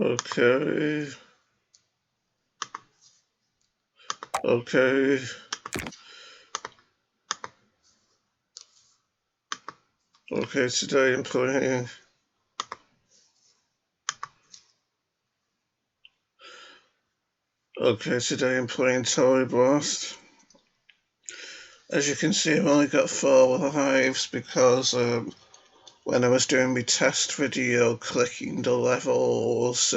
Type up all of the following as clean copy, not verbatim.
Okay. Okay. Okay, today I'm playing Toy Blast. As you can see, I've only got 4 lives because when I was doing my test video, clicking the levels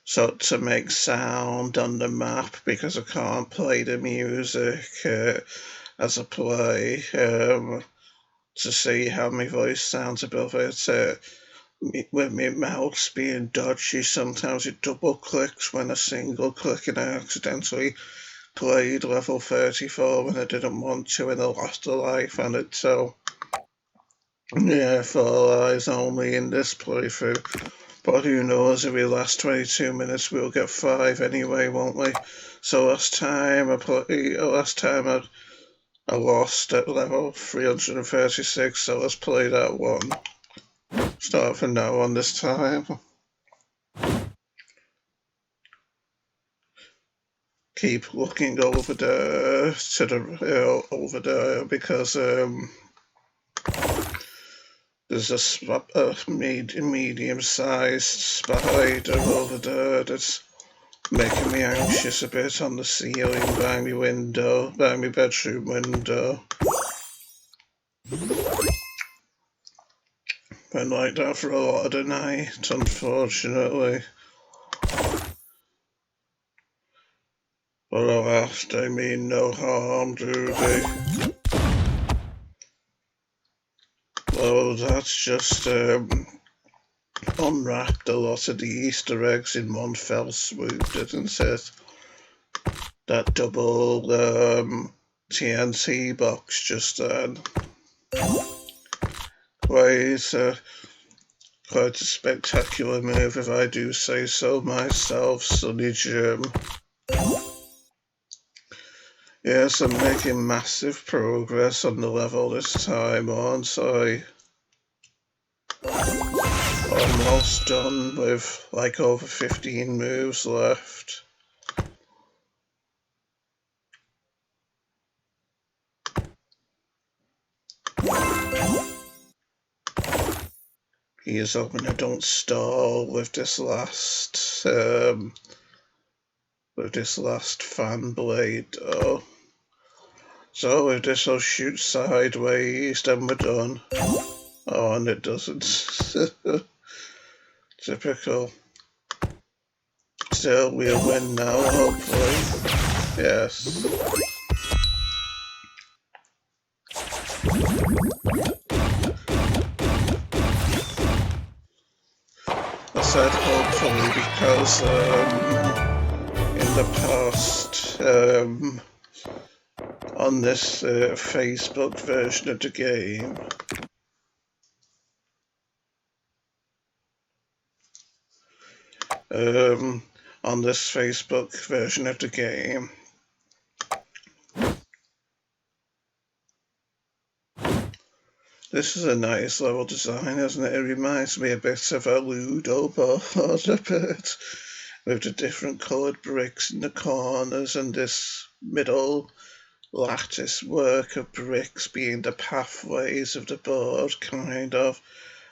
so to make sound on the map because I can't play the music as I play to see how my voice sounds above it. With my mouse being dodgy, sometimes it double clicks when I single click and I accidentally played level 34 when I didn't want to and I lost a life on it. So yeah, 4 lives only in this playthrough. But who knows, if we last 22 minutes we'll get 5 anyway, won't we? So last time I lost at level 336, so let's play that one. Start from now on this time. Keep looking over there to the over there because there's a medium-sized spider over there that's making me anxious a bit on the ceiling by my window, by my bedroom window. Been like that for a lot of the night, unfortunately. But alas, they mean no harm, do they? Well, that's just unwrapped a lot of the Easter eggs in one fell swoop, didn't it? That double TNT box just then. Quite a spectacular move if I do say so myself, Sonny Jim. Yes, I'm making massive progress on the level this time, aren't I? Almost done with like over 15 moves left. Here's hoping I don't stall with this last fan blade though. So if this will shoot sideways, then we're done. Oh, and it doesn't. Typical. Still, we'll win now, hopefully. Yes. I said hopefully because in the past, on this Facebook version of the game, this is a nice level design, isn't it? It reminds me a bit of a Ludo board a bit, with the different coloured bricks in the corners and this middle lattice work of bricks being the pathways of the board, kind of.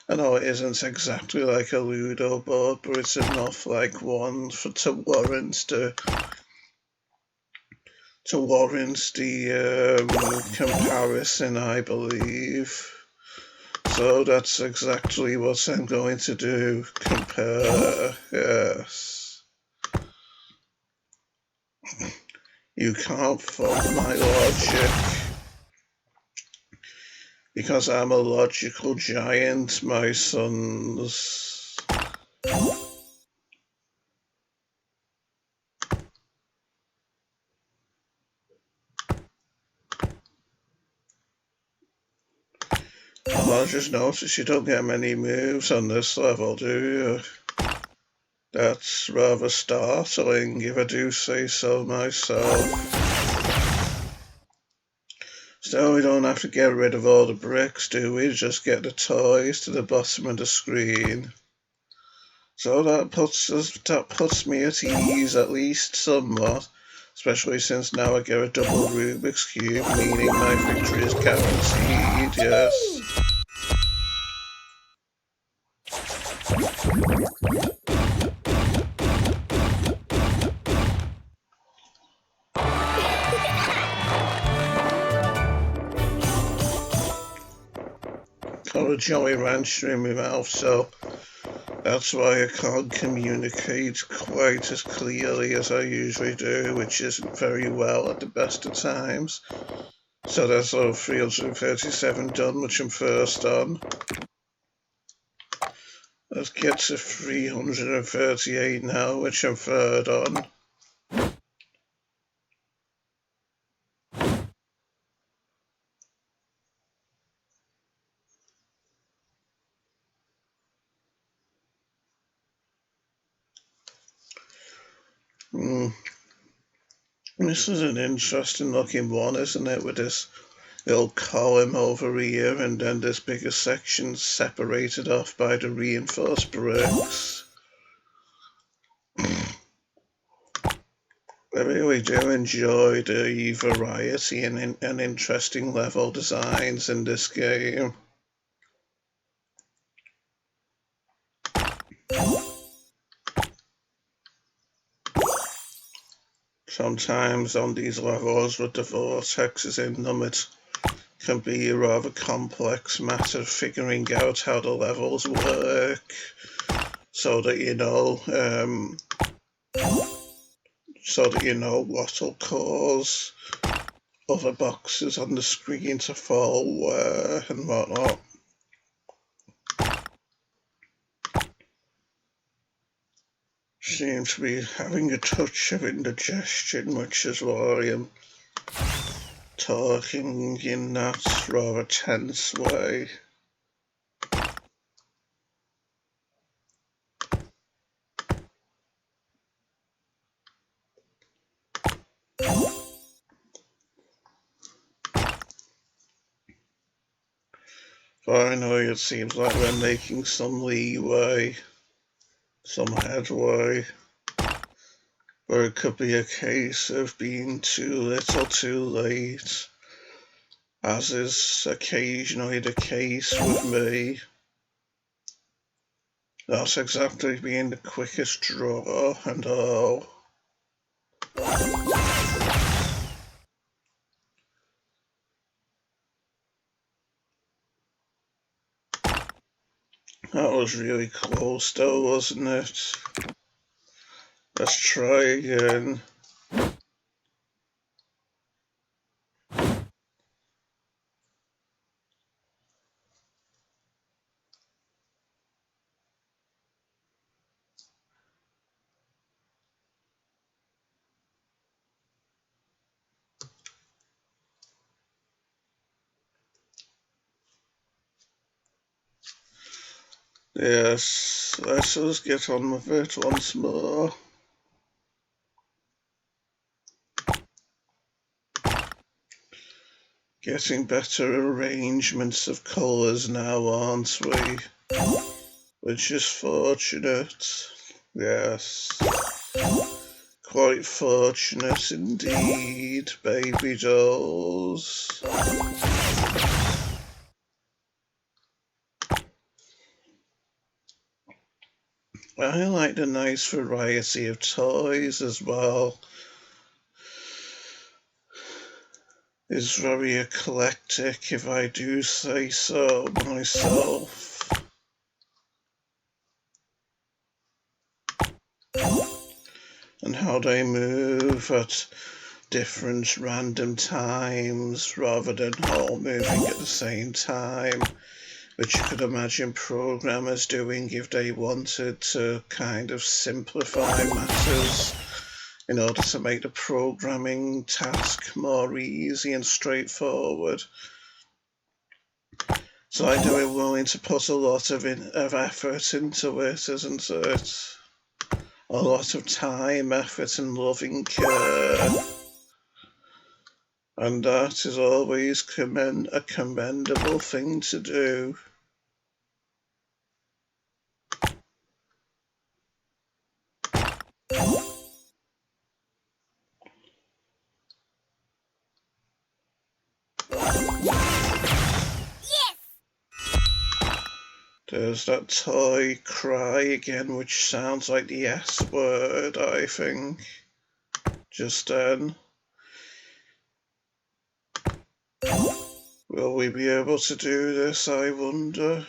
I know it isn't exactly like a Ludo board, but it's enough like one to warrant the comparison, I believe. So that's exactly what I'm going to do, compare, yes. You can't fault my logic, because I'm a logical giant, my sons. I just noticed you don't get many moves on this level, do you? That's rather startling, if I do say so myself. Still, we don't have to get rid of all the bricks, do we? Just get the toys to the bottom of the screen. So that puts me at ease at least somewhat, especially since now I get a double Rubik's Cube, meaning my victory is guaranteed, yes. Got a Jolly Rancher in my mouth, so that's why I can't communicate quite as clearly as I usually do, which isn't very well at the best of times. So that's all 337 done, which I'm first on. Let's get to 338 now, which I'm third on. This is an interesting looking one, isn't it? With this little column over here and then this bigger section separated off by the reinforced bricks. I really do enjoy the variety and interesting level designs in this game. Sometimes on these levels with the vortexes in them, it can be a rather complex matter figuring out how the levels work so that you know what'll cause other boxes on the screen to fall where and whatnot. Seem to be having a touch of indigestion, which is why I'm talking in that rather tense way. Finally, it seems like we're making some leeway, some headway. Or it could be a case of being too little too late, as is occasionally the case with me. Not exactly being the quickest draw and all. That was really close though, wasn't it? Let's try again. Yes, let's just get on with it once more. Getting better arrangements of colours now, aren't we? Which is fortunate. Yes. Quite fortunate indeed, baby dolls. I like the nice variety of toys as well. It's very eclectic, if I do say so myself. And how they move at different random times rather than all moving at the same time, which you could imagine programmers doing if they wanted to kind of simplify matters in order to make the programming task more easy and straightforward. So I know we're willing to put a lot of effort into it, isn't it? A lot of time, effort and loving care. And that is always a commendable thing to do. There's that toy cry again, which sounds like the S word, I think, just then. Will we be able to do this, I wonder?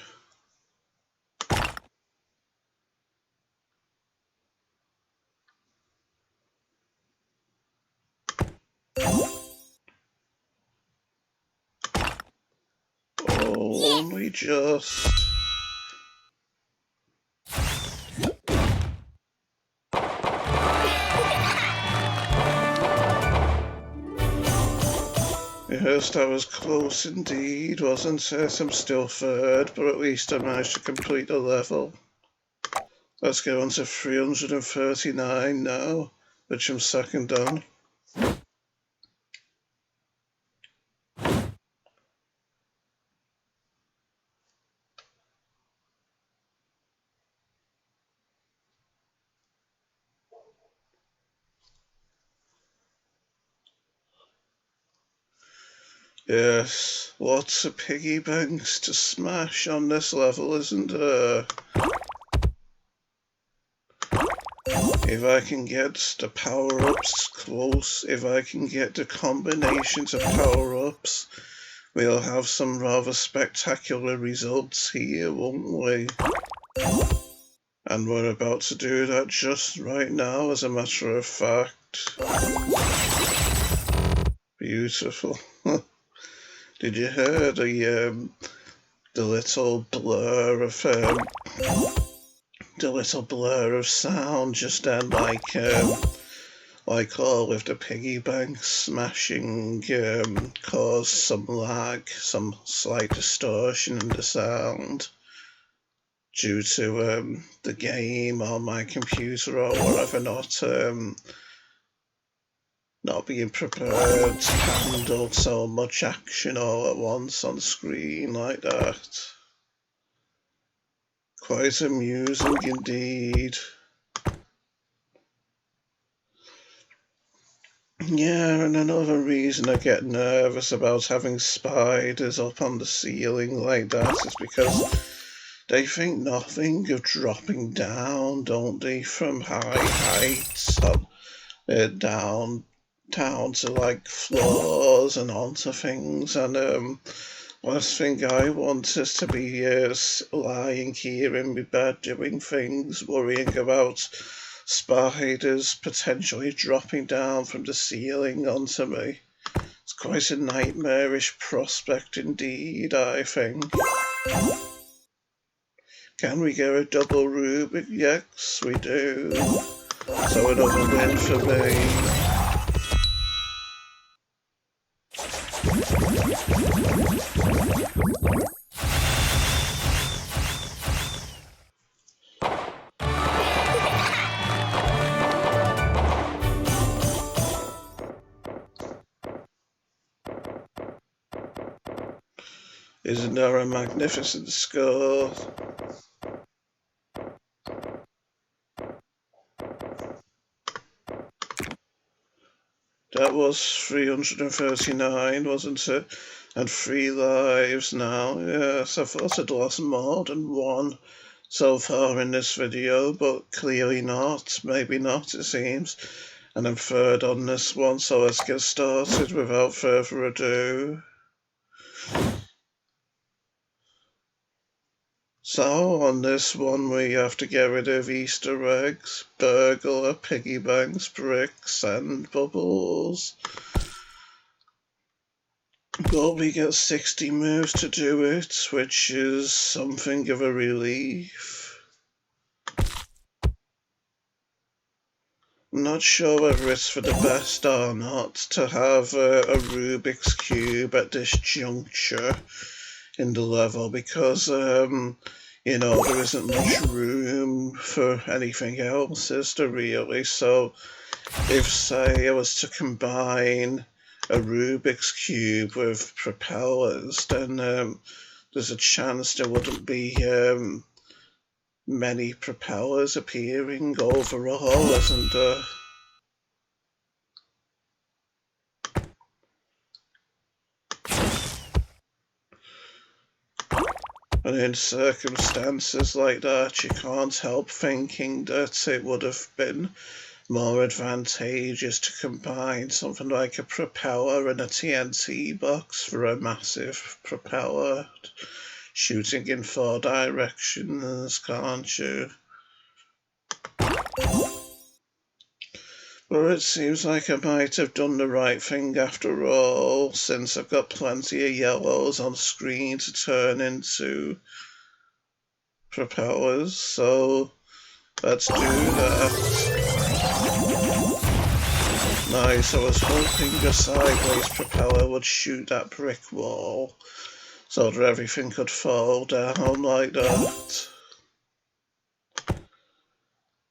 Oh, only just. Yes, that was close indeed, wasn't it? I'm still third, but at least I managed to complete the level. Let's go on to 339 now, which I'm second on. Yes, lots of piggy banks to smash on this level, isn't there? If I can get the power-ups close, if I can get the combinations of power-ups, we'll have some rather spectacular results here, won't we? And we're about to do that just right now, as a matter of fact. Beautiful. Did you hear the little blur of sound just then, like all of the piggy banks smashing caused some lag, some slight distortion in the sound due to the game or my computer or whatever not being prepared to handle so much action all at once on screen like that. Quite amusing indeed. Yeah, and another reason I get nervous about having spiders up on the ceiling like that is because they think nothing of dropping down, don't they, from high heights down to like floors and onto things. And last thing I want is to be lying here in my bed doing things, worrying about spiders potentially dropping down from the ceiling onto me. It's quite a nightmarish prospect indeed, I think. Can we get a double Rubik? Yes, we do. So another win for me. Isn't there a magnificent score? That was 339, wasn't it? And 3 lives now. Yes, I thought I'd lost more than one so far in this video, but clearly not. Maybe not, it seems. And I'm third on this one, so let's get started without further ado. So, on this one we have to get rid of Easter eggs, burglar, piggy banks, bricks, and bubbles. But we get 60 moves to do it, which is something of a relief. I'm not sure whether it's for the best or not to have a Rubik's Cube at this juncture in the level, because there isn't much room for anything else, is there really? So if, say, I was to combine a Rubik's Cube with propellers, then there's a chance there wouldn't be many propellers appearing overall, isn't there? And in circumstances like that, you can't help thinking that it would have been more advantageous to combine something like a propeller and a TNT box for a massive propeller shooting in 4 directions, can't you? But it seems like I might have done the right thing after all, since I've got plenty of yellows on screen to turn into propellers, so let's do that. Nice, I was hoping the sideways propeller would shoot that brick wall so that everything could fall down like that.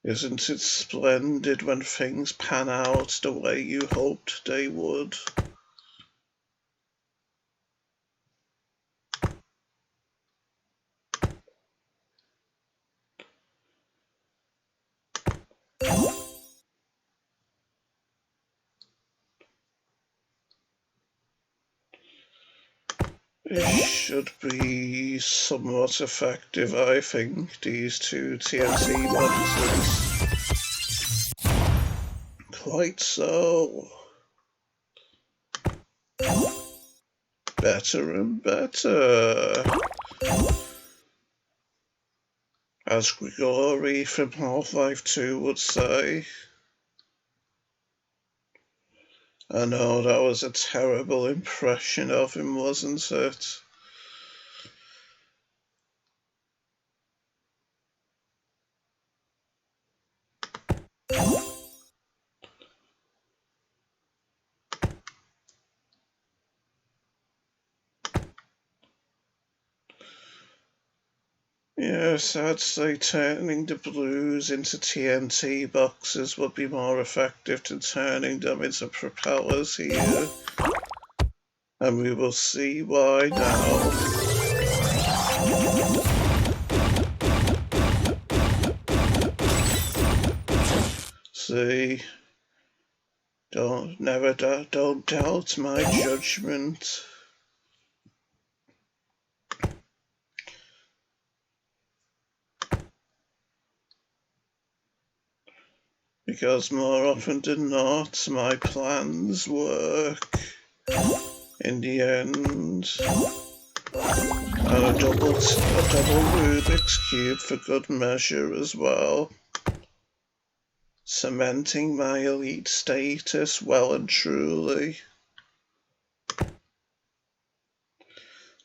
Isn't it splendid when things pan out the way you hoped they would? It should be somewhat effective, I think, these 2 TNT boxes. Quite so. Better and better. As Grigori from Half-Life 2 would say. I know that was a terrible impression of him, wasn't it? Yes, I'd say turning the blues into TNT boxes would be more effective than turning them into propellers here. And we will see why now. See, don't doubt my judgment. Because more often than not, my plans work in the end. And a double Rubik's Cube for good measure as well. Cementing my elite status well and truly.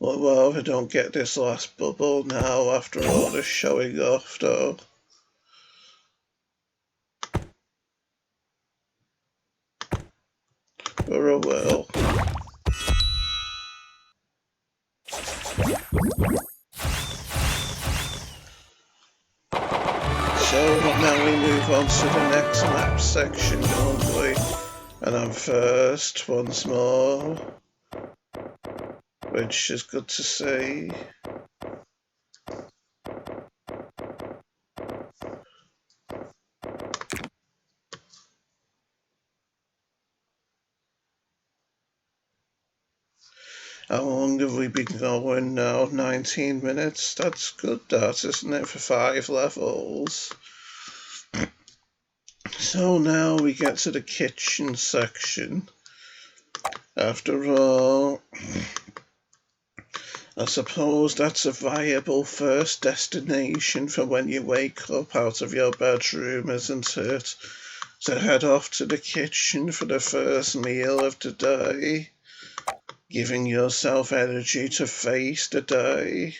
Well, I don't get this last bubble now after all this showing off though. Or I will. So now we move on to the next map section, don't we? And I'm first once more, which is good to see. How long have we been going now? 19 minutes? That's good, that, isn't it, for 5 levels? So now we get to the kitchen section. After all, I suppose that's a viable first destination for when you wake up out of your bedroom, isn't it? To head off to the kitchen for the first meal of the day, giving yourself energy to face the day,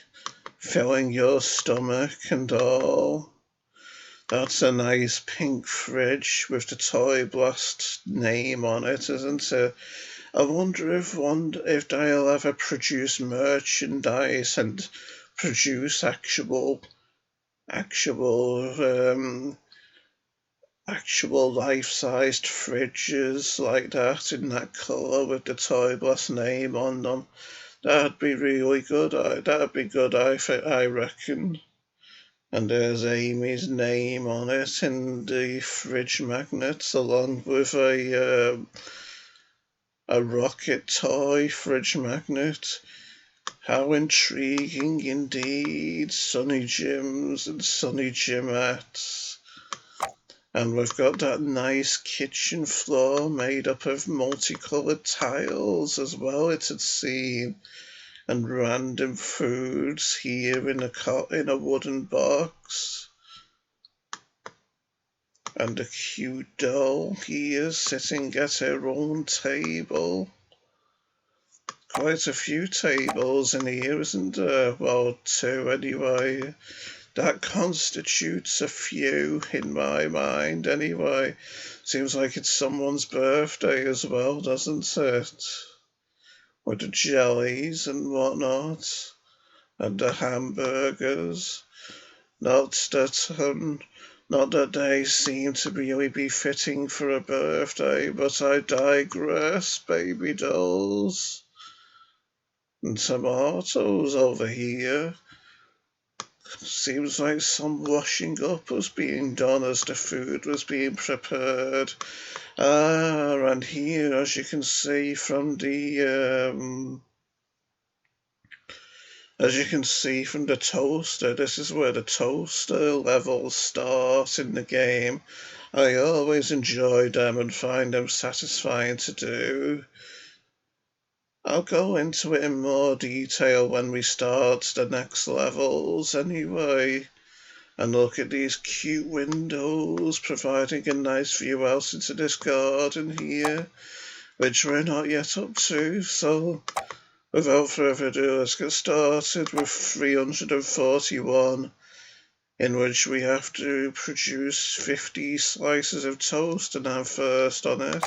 filling your stomach and all. That's a nice pink fridge with the Toy Blast name on it, isn't it? I wonder if they'll ever produce merchandise and produce actual life-sized fridges like that in that colour with the Toy Blast name on them. That'd be really good. That'd be good, I reckon. And there's Amy's name on it in the fridge magnets, along with a rocket toy fridge magnet. How intriguing indeed, sunny gyms and sunny gymettes. And we've got that nice kitchen floor made up of multicoloured tiles as well, it would seem. And random foods here in a wooden box. And a cute doll here sitting at her own table. Quite a few tables in here, isn't there? Well, two anyway. That constitutes a few in my mind anyway. Seems like it's someone's birthday as well, doesn't it? With the jellies and whatnot. And the hamburgers. Not that they seem to really be fitting for a birthday, but I digress, baby dolls. And tomatoes over here. Seems like some washing up was being done as the food was being prepared. And here, as you can see from the toaster, this is where the toaster levels start in the game. I always enjoy them and find them satisfying to do. I'll go into it in more detail when we start the next levels anyway. And look at these cute windows providing a nice view out into this garden here, which we're not yet up to. So without further ado, let's get started with 341, in which we have to produce 50 slices of toast and have first on it.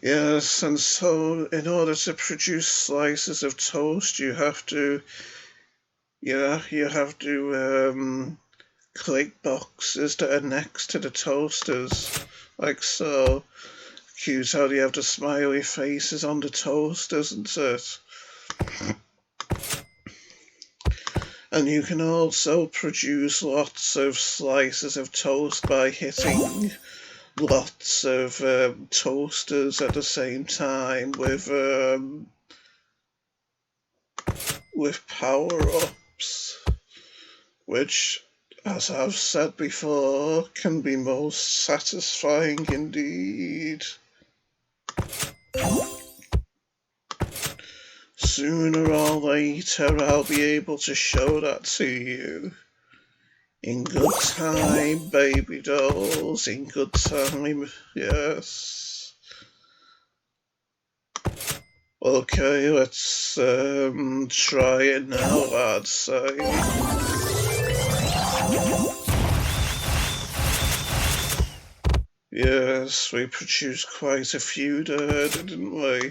Yes, and so in order to produce slices of toast, you have to click boxes that are next to the toasters, like so. Cute how they have the smiley faces on the toast, isn't it? And you can also produce lots of slices of toast by hitting lots of toasters at the same time with power-ups, which, as I've said before, can be most satisfying indeed. Sooner or later I'll be able to show that to you. In good time, baby dolls, in good time, yes. Okay, let's try it now, I'd say. Yes, we produced quite a few there, didn't we?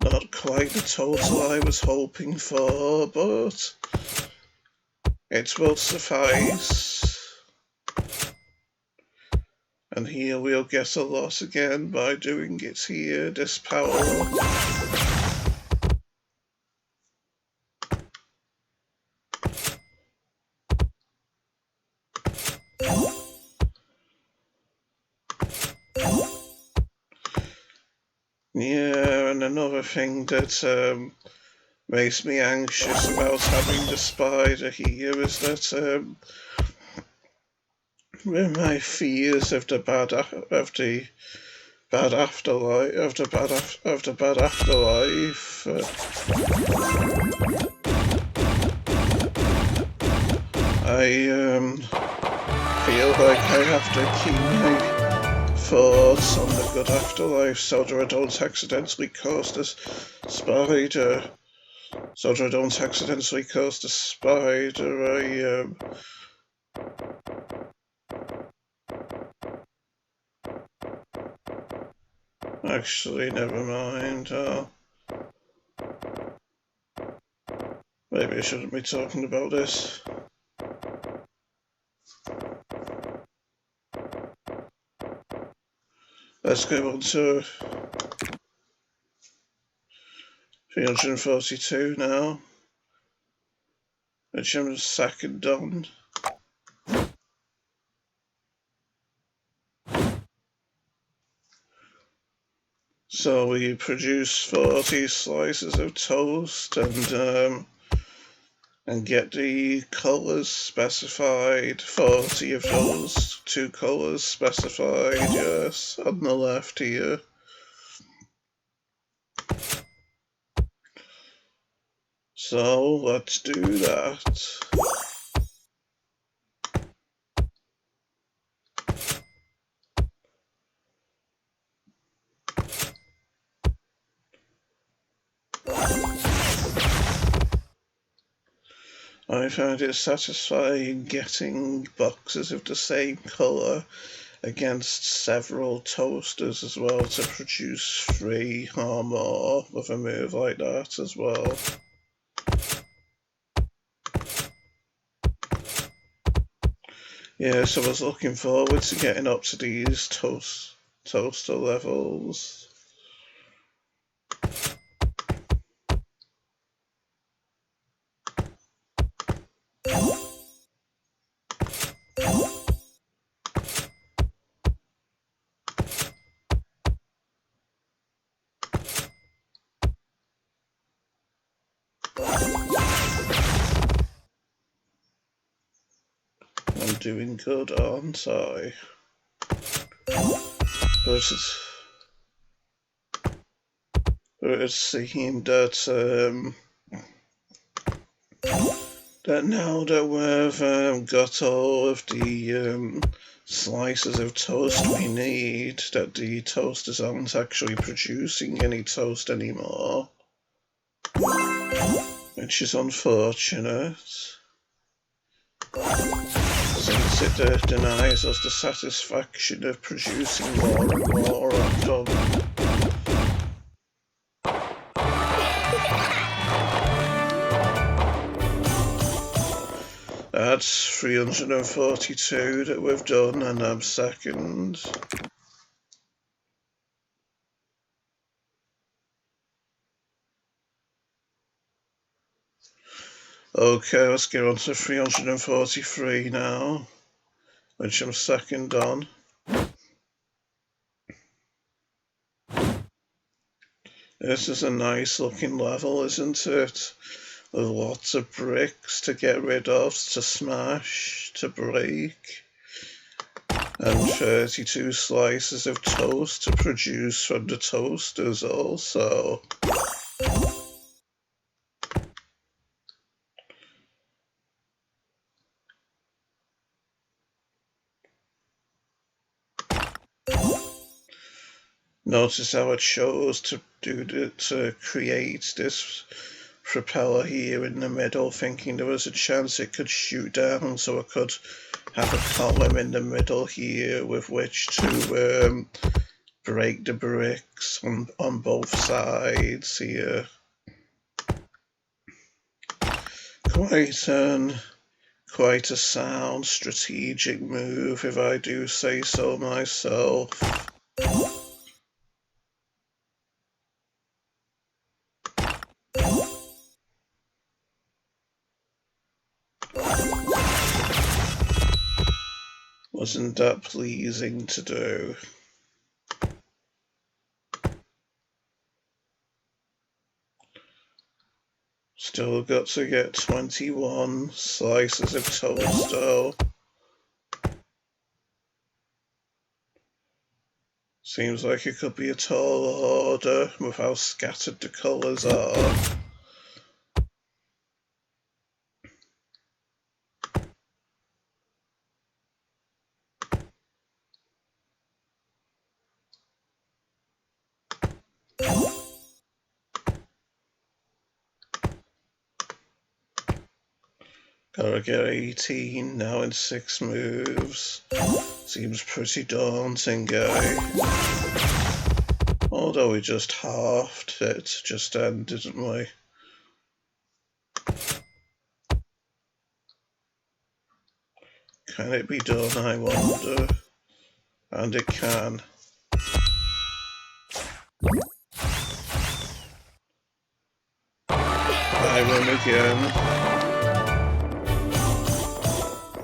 Not quite the total I was hoping for, but it will suffice. And here we'll get a lot again by doing it here, this power up. Yeah, and another thing that makes me anxious about having the spider here is that with my fears of the bad afterlife, I feel like I have to keep my thoughts on the good afterlife so that I don't accidentally cause the spider. So that I don't accidentally cause the spider actually, never mind. Maybe I shouldn't be talking about this. Let's go on to 342 now, which I'm second on. So we produce 40 slices of toast and get the colours specified. 40 of those 2 colours specified, yes, on the left here. So let's do that. I found it satisfying getting boxes of the same colour against several toasters as well to produce 3 or more with a move like that as well. Yeah, so I was looking forward to getting up to these toaster levels. I'm doing good, aren't I? But it seemed that now that we've got all of the slices of toast we need, that the toasters aren't actually producing any toast anymore, which is unfortunate, since it denies us the satisfaction of producing more and more of them. That's 342 that we've done, and I'm second. Okay, let's get on to 343 now, which I'm second on. This is a nice looking level, isn't it? With lots of bricks to get rid of, to smash, to break, and 32 slices of toast to produce from the toasters also. Notice how it shows to create this propeller here in the middle, thinking there was a chance it could shoot down, so I could have a column in the middle here with which to break the bricks on both sides here. Quite a sound strategic move, if I do say so myself. Wasn't that pleasing to do? Still got to get 21 slices of toast though. Seems like it could be a tall order with how scattered the colours are. Gotta get 18 now in 6 moves. Seems pretty daunting, guy. Although we just halved it just then, didn't we? Can it be done, I wonder? And it can. I win again.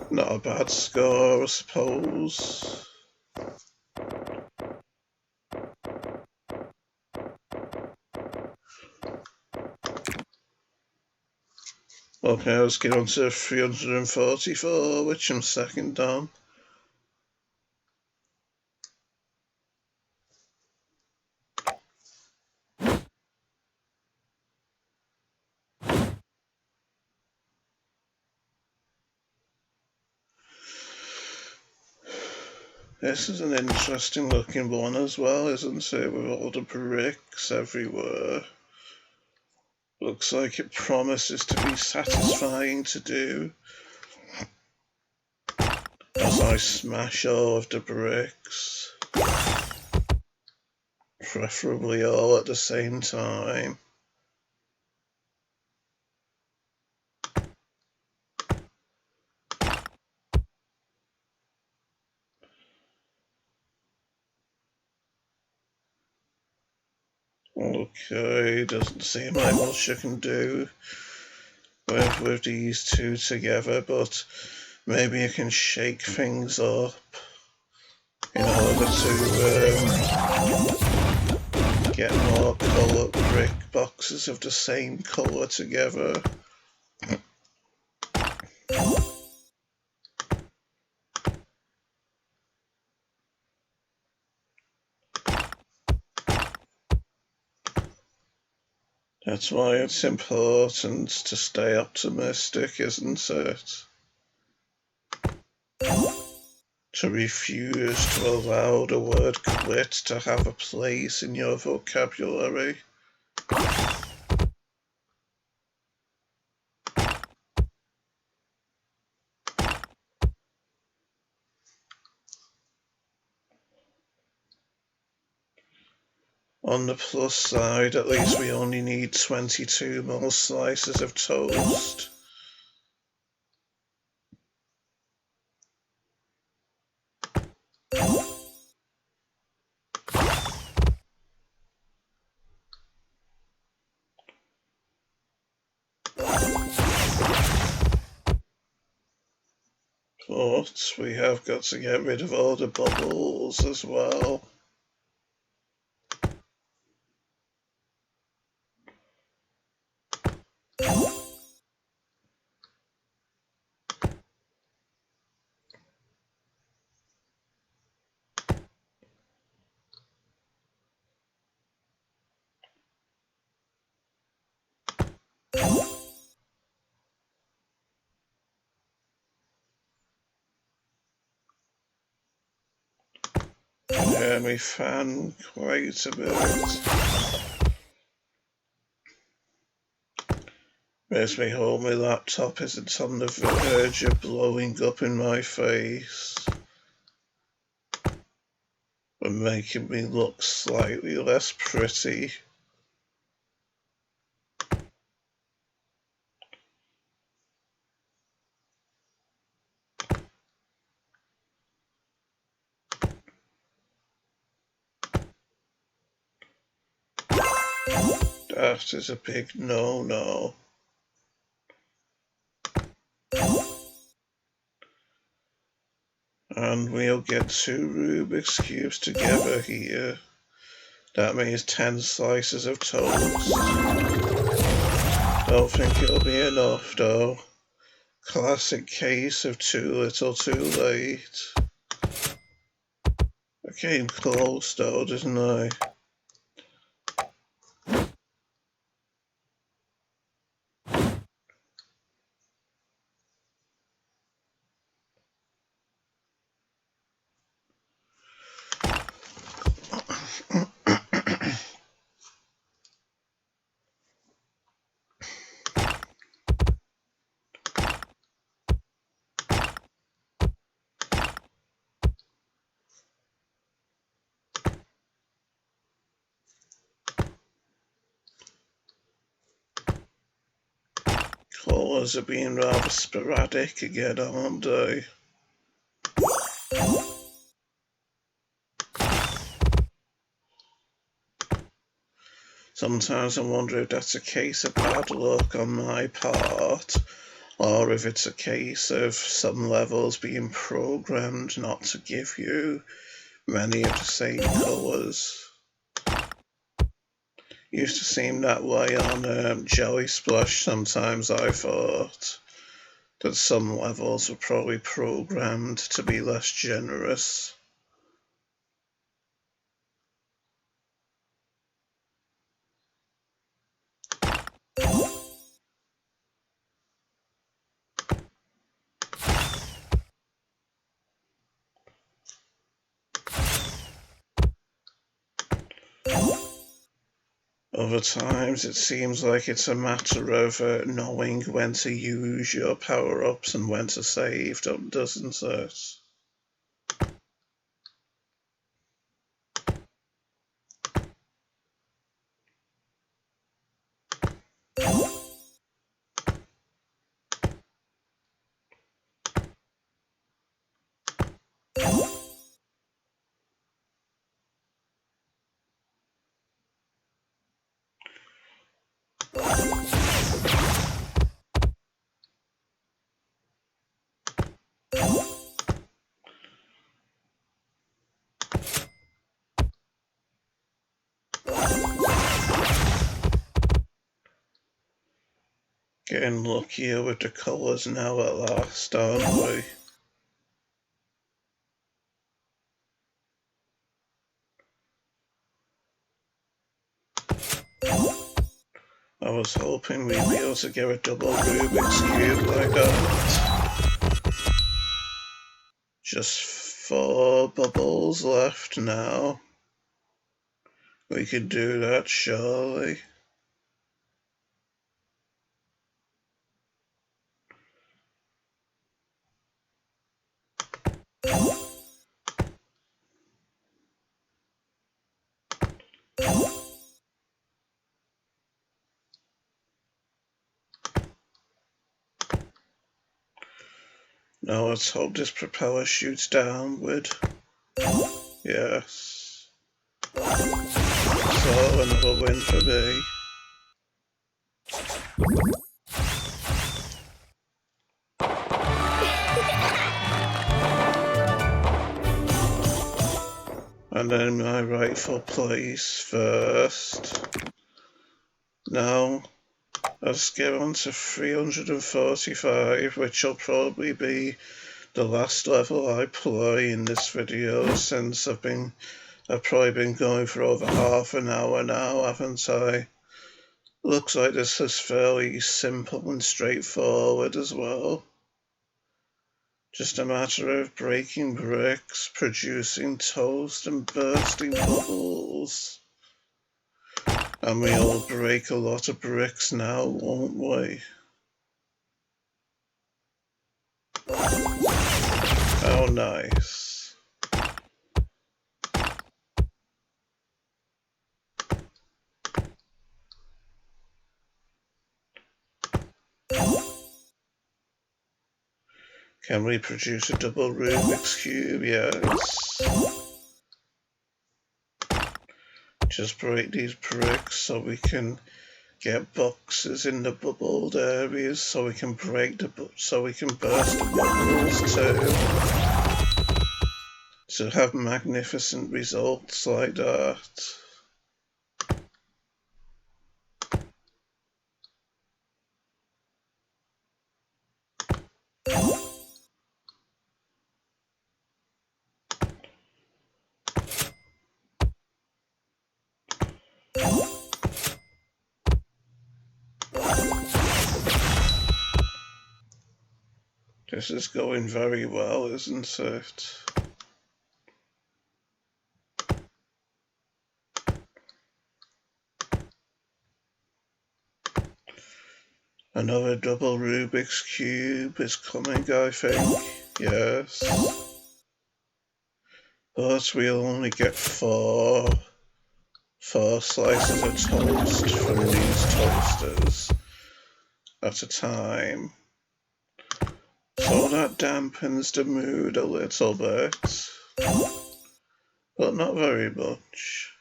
Not a bad score, I suppose. Okay, let's get on to 344, which I'm second on. This is an interesting looking one as well, isn't it? With all the bricks everywhere. Looks like it promises to be satisfying to do. As I smash all of the bricks. Preferably all at the same time. Okay, doesn't seem like much I can do with these two together, but maybe I can shake things up in order to get more colour brick boxes of the same colour together. That's why it's important to stay optimistic, isn't it? To refuse to allow the word quit to have a place in your vocabulary. On the plus side, at least we only need 22 more slices of toast. But we have got to get rid of all the bubbles as well. Yeah, me fan quite a bit. Makes me hold my laptop as it's on the verge of blowing up in my face. And making me look slightly less pretty. That is a big no-no. And we'll get 2 Rubik's Cubes together here. That means 10 slices of toast. Don't think it'll be enough though. Classic case of too little too late. I came close though, didn't I? Colours are being rather sporadic again, aren't they? Sometimes I wonder if that's a case of bad luck on my part, or if it's a case of some levels being programmed not to give you many of the same colours. Used to seem that way on Jelly Splash sometimes. I thought that some levels were probably programmed to be less generous. Other times it seems like it's a matter of knowing when to use your power-ups and when to save them, doesn't it? Getting luckier with the colours now at last, aren't we? I was hoping we'd be able to get a double Rubik's Cube like that. Just 4 bubbles left now. We could do that, surely. Now let's hope this propeller shoots downward. Yes. So another win for me. And then my rightful place first. Now, let's get on to 345, which will probably be the last level I play in this video, since I've probably been going for over half an hour now, haven't I? Looks like this is fairly simple and straightforward as well. Just a matter of breaking bricks, producing toast and bursting bubbles. And we'll break a lot of bricks now, won't we? How nice. Can we produce a double Rubik's Cube? Yes. Just break these bricks so we can get boxes in the bubbled areas, so we can burst the bubbles too. To have magnificent results like that. This is going very well, isn't it? Another double Rubik's Cube is coming, I think. Yes. But we'll only get four slices of toast from these toasters at a time. So that dampens the mood a little bit, but not very much.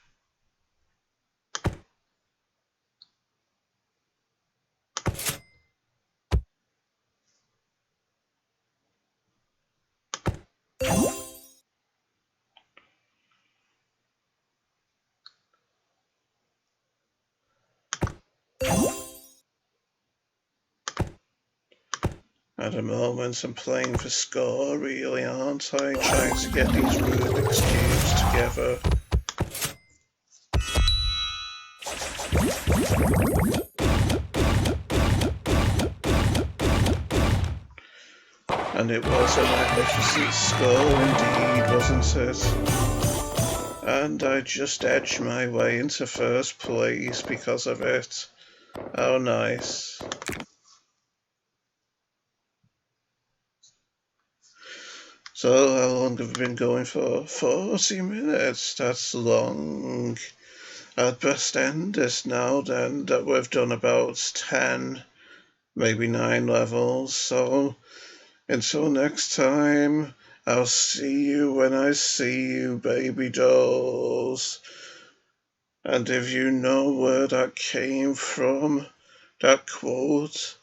At the moment, I'm playing for score, really, aren't I? Trying to get these Rubik's Cubes together. And it was a magnificent score indeed, wasn't it? And I just edged my way into first place because of it. How nice. So how long have we been going for? 40 minutes. That's long. I'd best end this now then, that we've done about 10, maybe 9 levels. So until next time, I'll see you when I see you, baby dolls. And if you know where that came from, that quote,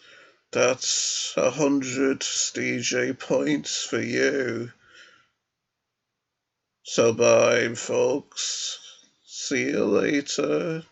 that's 100 DJ points for you. So bye, folks. See you later.